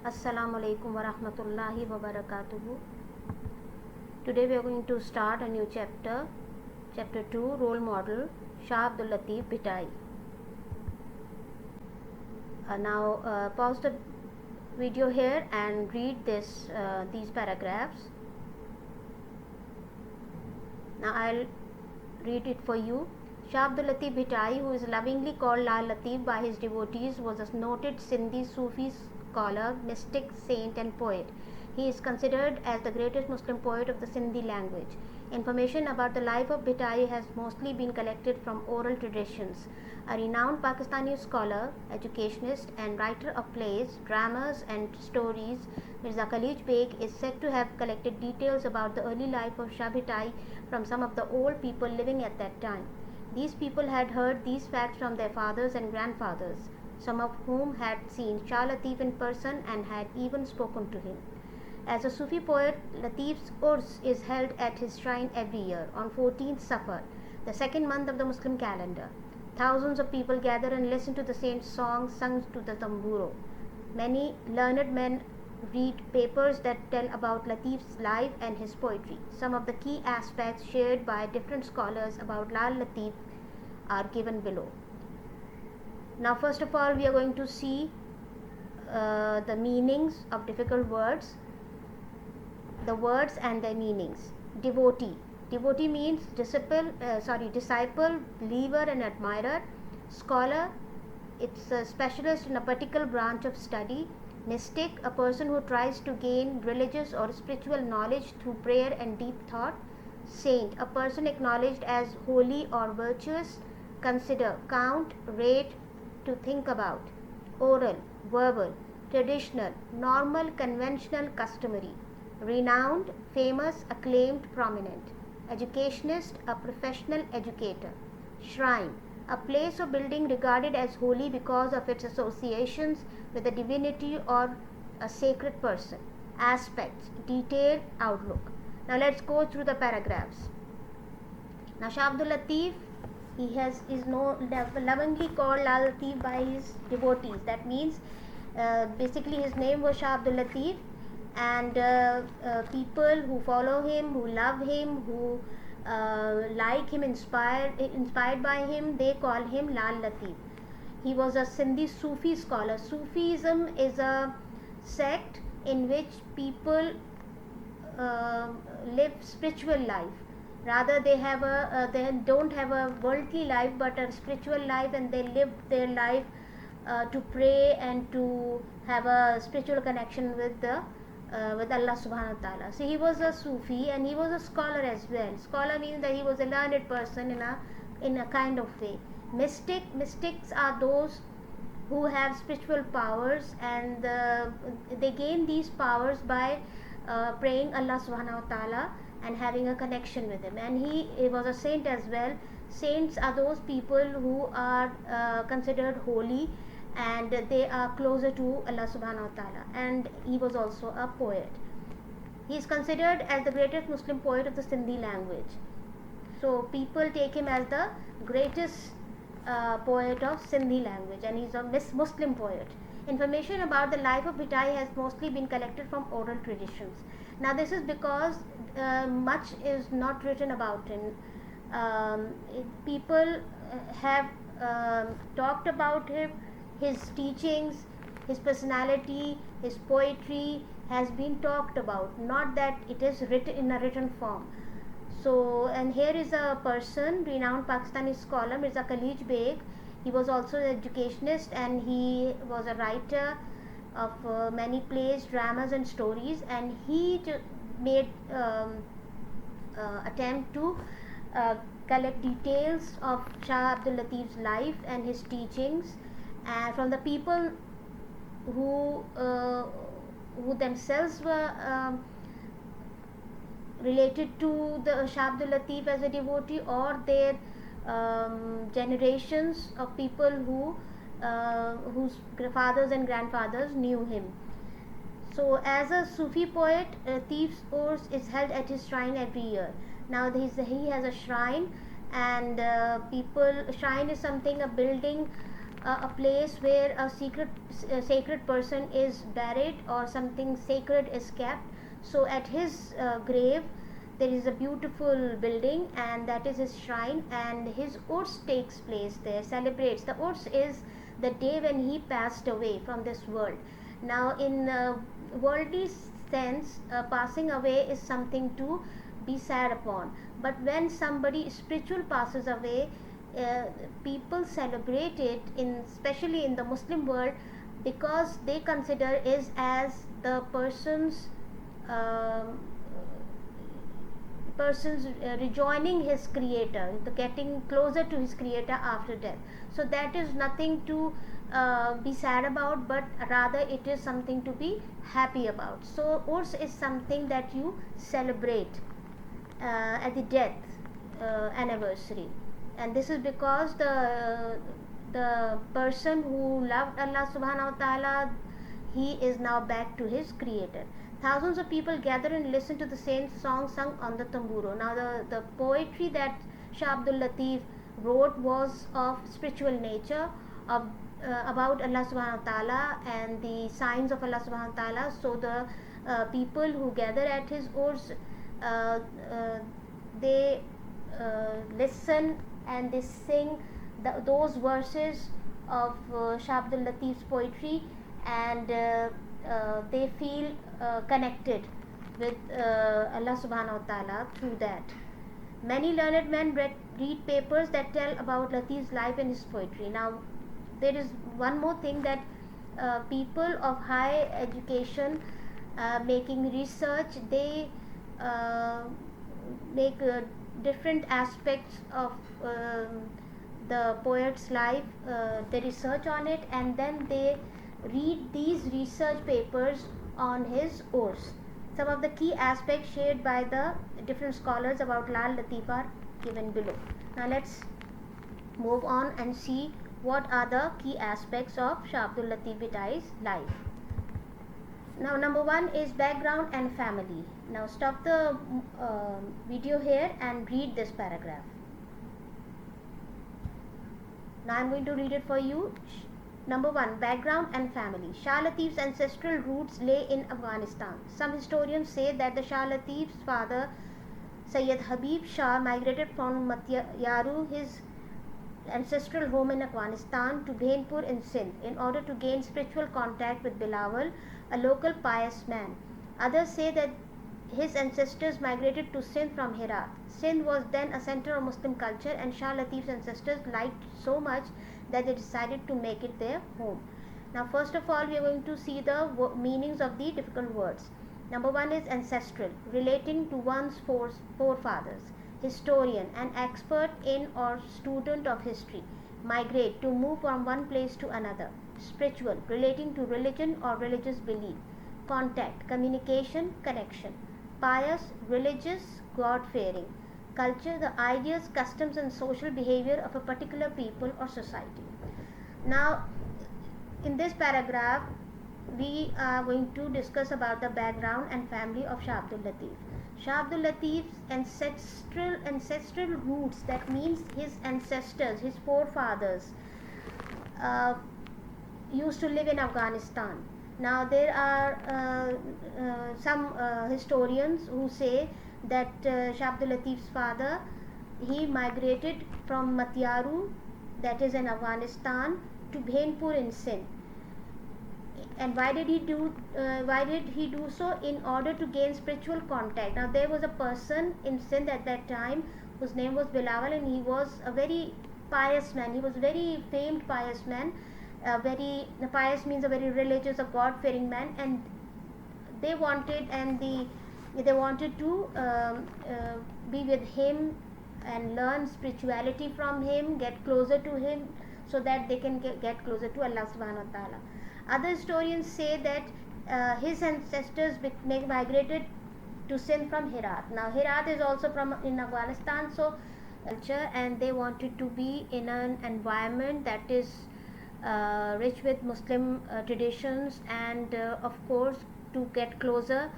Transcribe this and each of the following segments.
Assalamu alaikum wa rahmatullahi wa barakatuhu. Today we are going to start a new chapter, chapter 2, Role Model, Shah Abdul Latif Bhitai. Now pause the video here and read these paragraphs. Now I'll read it for you. Shah Abdul Latif Bhitai, who is lovingly called Lal Latif by his devotees, was a noted Sindhi Sufi scholar, mystic, saint and poet. He is considered as the greatest Muslim poet of the Sindhi language. Information about the life of Bhitai has mostly been collected from oral traditions. A renowned Pakistani scholar, educationist and writer of plays, dramas and stories, Mirza Khalij Beg is said to have collected details about the early life of Shah Bhitai from some of the old people living at that time. These people had heard these facts from their fathers and grandfathers, some of whom had seen Shah Latif in person and had even spoken to him. As a Sufi poet, Latif's Urs is held at his shrine every year on 14th Safar, the second month of the Muslim calendar. Thousands of people gather and listen to the saint's songs sung to the tamburo. Many learned men read papers that tell about Latif's life and his poetry. Some of the key aspects shared by different scholars about Lal Latif are given below. Now first of all we are going to see the meanings of difficult words, the words and their meanings. Devotee. Devotee means disciple, believer and admirer. Scholar, it's a specialist in a particular branch of study. Mystic, a person who tries to gain religious or spiritual knowledge through prayer and deep thought. Saint, a person acknowledged as holy or virtuous. Consider, count, rate, to think about. Oral, verbal, traditional, normal, conventional, customary. Renowned, famous, acclaimed, prominent. Educationist, a professional educator. Shrine, a place or building regarded as holy because of its associations with a divinity or a sacred person. Aspects, detailed outlook. Now let's go through the paragraphs. Now Shah Abdul Latif, he is lovingly called Lal Latif by his devotees. That means basically his name was Shah Abdul Latif, and people who follow him, who love him, who like him, inspired by him, they call him Lal Latif. He was a Sindhi Sufi scholar. Sufism is a sect in which people live spiritual life. Rather they don't have a worldly life but a spiritual life, and they live their life to pray and to have a spiritual connection with Allah subhanahu wa ta'ala. So he was a Sufi and he was a scholar as well. Scholar means that he was a learned person in a kind of way. Mystics are those who have spiritual powers, and they gain these powers by praying Allah subhanahu wa ta'ala and having a connection with him. And he was a saint as well. Saints are those people who are considered holy and they are closer to Allah subhanahu wa ta'ala. And he was also a poet. He is considered as the greatest Muslim poet of the Sindhi language. So people take him as the greatest poet of Sindhi language, and he is a Muslim poet. Information about the life of Bhitai has mostly been collected from oral traditions. Now this is because much is not written about him. People have talked about him, his teachings, his personality, his poetry has been talked about, not that it is written in a written form. So, and here is a person, renowned Pakistani scholar Mirza Khalij Beg. He was also an educationist and he was a writer of many plays, dramas and stories, and he made attempt to collect details of Shah Abdul Latif's life and his teachings from the people who themselves were related to the Shah Abdul Latif as a devotee, or their generations of people whose fathers and grandfathers knew him. So as a Sufi poet, Latif's Urs is held at his shrine every year. Now he has a shrine, and shrine is something, a building a place where a sacred person is buried or something sacred is kept. So at his grave there is a beautiful building, and that is his shrine, and his urs takes place there, celebrates. The urs is the day when he passed away from this world. Now in worldly sense, passing away is something to be sad upon, but when somebody spiritual passes away, uh, people celebrate it, in especially in the Muslim world, because they consider is as the um, person's rejoining his creator, the getting closer to his creator after death. So that is nothing to be sad about, but rather it is something to be happy about. So urs is something that you celebrate at the death anniversary, and this is because the person who loved Allah subhanahu wa ta'ala, he is now back to his creator. Thousands of people gather and listen to the same song sung on the tamburo. Now the poetry that Shah Abdul Latif wrote was of spiritual nature, of about Allah subhanahu wa ta'ala and the signs of Allah subhanahu wa ta'ala. So the people who gather at his urs, uh, uh, they listen and they sing those verses of Shah Abdul Latif's poetry, and they feel connected with Allah subhanahu wa ta'ala through that. Many learned men read papers that tell about Latif's life and his poetry. Now there is one more thing, that people of high education making research, they make different aspects of the poet's life, they research on it, and then they read these research papers on his urs. Some of the key aspects shared by the different scholars about Lal Latif are given below. Now let's move on and see what are the key aspects of Shah Abdul Latif Bhitai's life. Now number one is background and family. Now stop the video here and read this paragraph. Now I am going to read it for you. Number one, background and family. Shah Latif's ancestral roots lay in Afghanistan. Some historians say that the Shah Latif's father, Sayyid Habib Shah, migrated from Matyaru, his ancestral home in Afghanistan, to Bhainpur in Sindh in order to gain spiritual contact with Bilawal, a local pious man. Others say that his ancestors migrated to Sindh from Herat. Sindh was then a center of Muslim culture, and Shah Latif's ancestors liked so much that they decided to make it their home. Now first of all, we are going to see the meanings of the difficult words. Number one is ancestral, relating to one's forefathers. Historian, an expert in or student of history. Migrate, to move from one place to another. Spiritual, relating to religion or religious belief. Contact, communication, connection. Pious, religious, God-fearing. Culture, the ideas, customs and social behavior of a particular people or society. Now in this paragraph we are going to discuss about the background and family of Shah Abdul Latif. Shah Abdul Latif's ancestral roots, that means his ancestors, his forefathers used to live in Afghanistan. Now there are some historians who say that Shah Abdul Latif's father, he migrated from Matyaru, that is in Afghanistan, to Bhainpur in Sindh. And why did he do so? In order to gain spiritual contact. Now there was a person in Sindh at that time whose name was Bilawal, and he was a very pious man. He was a very famed pious man. Pious means a very religious, a God-fearing man, and they wanted to be with him and learn spirituality from him, get closer to him, so that they can get closer to Allah subhanahu wa ta'ala. Other historians say that his ancestors migrated to Sindh from Herat. Now Herat is also in Afghanistan, so culture, and they wanted to be in an environment that is rich with Muslim traditions, and of course to get closer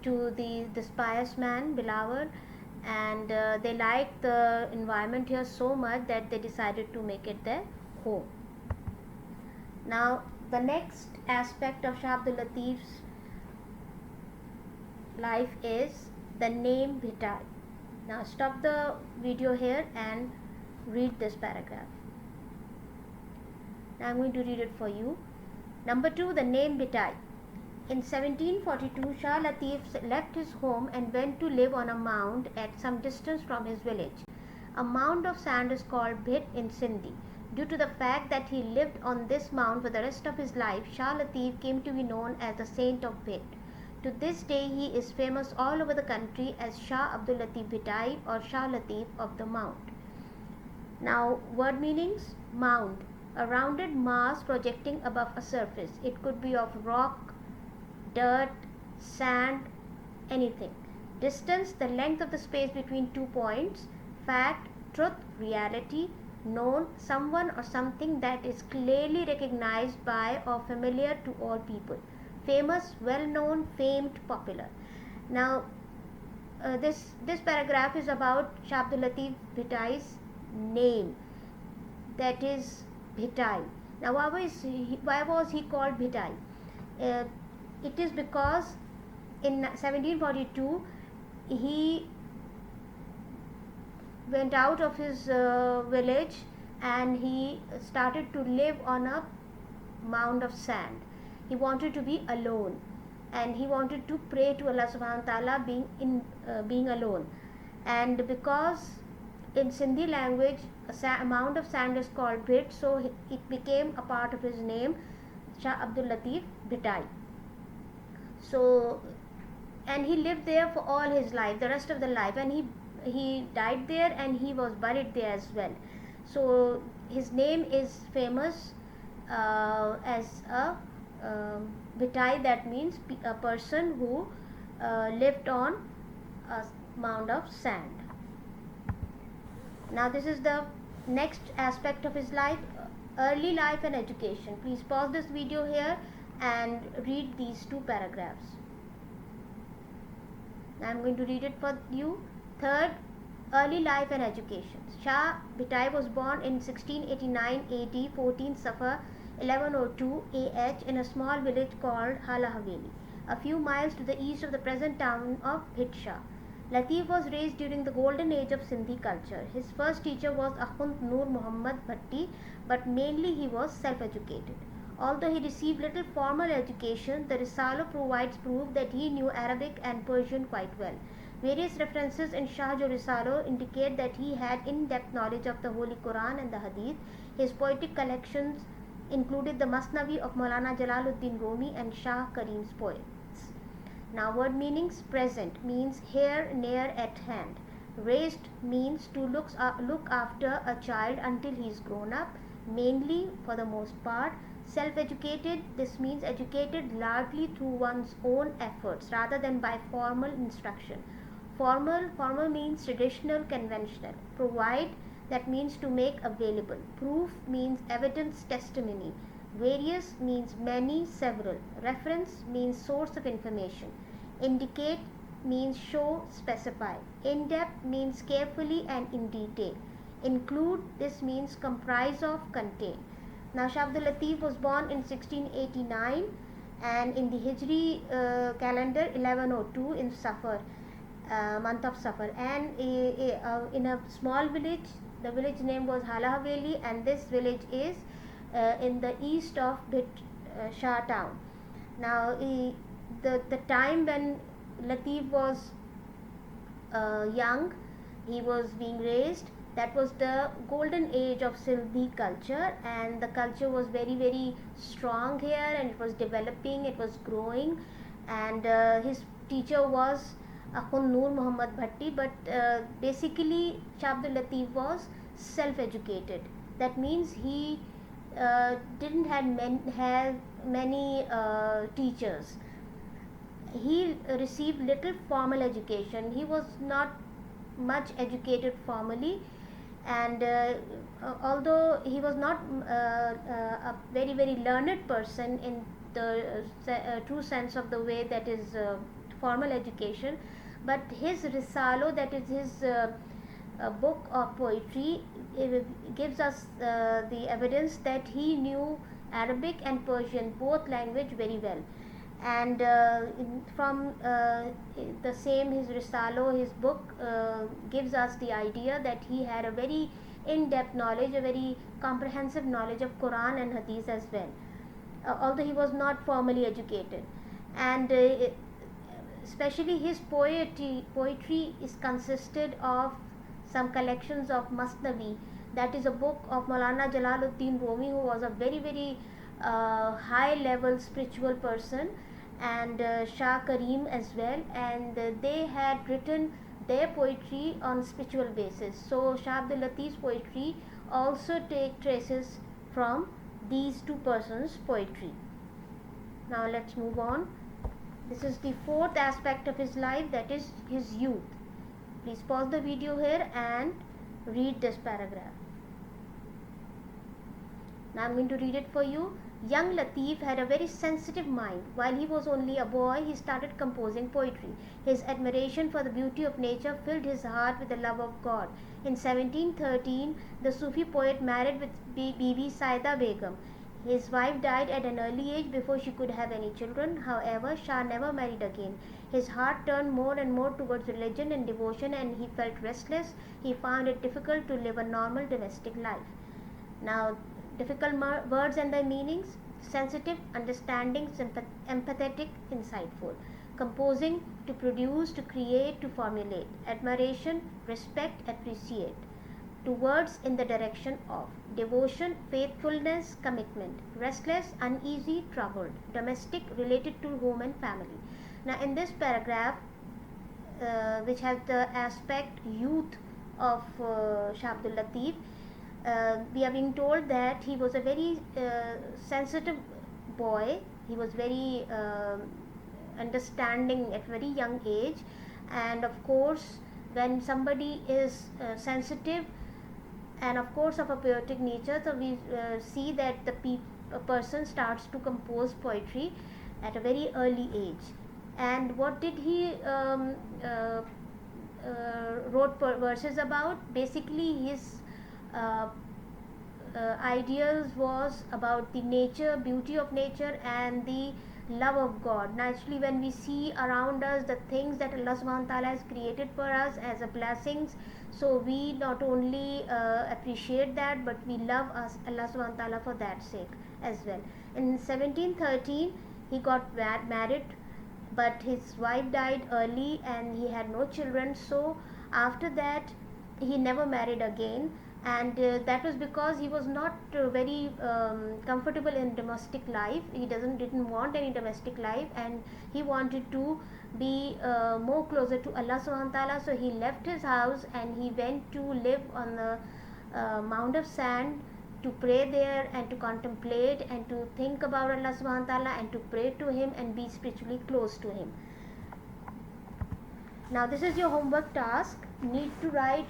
to this pious man Bilawal, and they liked the environment here so much that they decided to make it their home. Now the next aspect of Shah Abdul Latif's life is the name Bhitai. Now stop the video here and read this paragraph. Now I'm going to read it for you. Number 2, the name Bhitai. In 1742, Shah Latif left his home and went to live on a mound at some distance from his village. A mound of sand is called Bhit in Sindhi. Due to the fact that he lived on this mound for the rest of his life, Shah Latif came to be known as the Saint of Bhit. To this day, he is famous all over the country as Shah Abdul Latif Bhitai or Shah Latif of the Mound. Now, word meanings: mound, a rounded mass projecting above a surface. It could be of rock, dirt, sand, anything. Distance, the length of the space between 2 points. Fact, truth, reality. Known, someone or something that is clearly recognized by or familiar to all people. Famous, well known, famed, popular. Now this paragraph is about Shah Abdul Latif Bhitai's name, that is Bhitai. Now why was he called Bhitai? It is because in 1742 he went out of his village and he started to live on a mound of sand. He wanted to be alone and he wanted to pray to Allah subhanahu wa ta'ala being alone. And because in Sindhi language a mound of sand is called Bhit, so it became a part of his name, Shah Abdul Latif Bhitai. So, and he lived there for all his life, the rest of the life, and he died there and he was buried there as well. So his name is famous as a Bhitai, that means a person who lived on a mound of sand. Now this is the next aspect of his life, early life and education. Please pause this video here and read these 2 paragraphs. I am going to read it for you. Third, early life and education. Shah Bhitai was born in 1689 AD, 14 Safar 1102 AH in a small village called Hala Haveli, a few miles to the east of the present town of Bhitshah. Latif was raised during the golden age of Sindhi culture. His first teacher was Akhund Noor Muhammad Bhatti, but mainly he was self-educated. Although he received little formal education, the Risala provides proof that he knew Arabic and Persian quite well. Various references in Shah Jo Risalo indicate that he had in-depth knowledge of the Holy Quran and the Hadith. His poetic collections included the Masnavi of Maulana Jalaluddin Rumi and Shah Karim's poets. Now word meanings: present means here, near, at hand. Raised means to look after a child until he is grown up, mainly for the most part. Self-educated, this means educated largely through one's own efforts rather than by formal instruction. Formal means traditional, conventional. Provide, that means to make available. Proof means evidence, testimony. Various means many, several. Reference means source of information. Indicate means show, specify. In-depth means carefully and in detail. Include, this means comprise of, contain. Now Shah Abdul Latif was born in 1689 and in the Hijri calendar 1102 in Safar, month of Safar, and in a small village. The village name was Hala Haveli, and this village is in the east of Bhitshah town. Now the time when Latif was young, he was being raised, that was the golden age of Sindhi culture, and the culture was very, very strong here, and it was developing, it was growing, and his teacher was Akhund Noor Muhammad Bhatti, but basically Shah Abdul Latif was self-educated. That means he didn't have many teachers. He received little formal education. He was not much educated formally, and although he was not a very, very learned person in the true sense of the way that is formal education, but his Risalo, that is his book of poetry, gives us the evidence that he knew Arabic and Persian, both language very well. And from the same, his Risalo, his book, gives us the idea that he had a very in-depth knowledge, a very comprehensive knowledge of Quran and Hadith as well, although he was not formally educated. And especially his poetry is consisted of some collections of Masnavi, that is a book of Maulana Jalaluddin Rumi, who was a very very high level spiritual person, and Shah Karim as well, and they had written their poetry on spiritual basis. So Shah Abdul Latif's poetry also take traces from these two persons' poetry. Now let's move on. This is the fourth aspect of his life, that is his youth. Please pause the video here and read this paragraph. Now I'm going to read it for you. Young Latif had a very sensitive mind. While he was only a boy, he started composing poetry. His admiration for the beauty of nature filled his heart with the love of God. In 1713, the Sufi poet married with Bibi Saida Begum. His wife died at an early age before she could have any children. However, Shah never married again. His heart turned more and more towards religion and devotion, and he felt restless. He found it difficult to live a normal domestic life. Now, difficult words and their meanings: sensitive, understanding, empathetic, insightful. Composing, to produce, to create, to formulate. Admiration, respect, appreciate. Towards, in the direction of. Devotion, faithfulness, commitment. Restless, uneasy, troubled. Domestic, related to home and family. Now in this paragraph, which has the aspect youth of Shah Abdul Latif, we are being told that he was a very sensitive boy. He was very understanding at very young age, and of course when somebody is sensitive and of course of a poetic nature, so we see that a person starts to compose poetry at a very early age. And what did he wrote verses about? Basically his ideas was about the nature, beauty of nature, and the love of God. Naturally, when we see around us the things that Allah subhanahu wa ta'ala has created for us as a blessings, so we not only appreciate that, but we love us Allah subhanahu wa ta'ala for that sake as well. In 1713 he got married, but his wife died early and he had no children, so after that he never married again. And that was because he was not very comfortable in domestic life. He didn't want any domestic life, and he wanted to be more closer to Allah subhanahu wa ta'ala. So he left his house and he went to live on the Mount of Sand, to pray there and to contemplate and to think about Allah subhanahu wa ta'ala and to pray to him and be spiritually close to him. Now this is your homework task. Need to write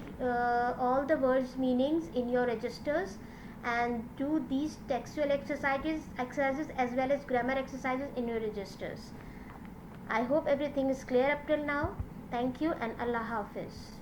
all the words meanings in your registers and do these textual exercises as well as grammar exercises in your registers. I hope everything is clear up till now. Thank you and Allah Hafiz.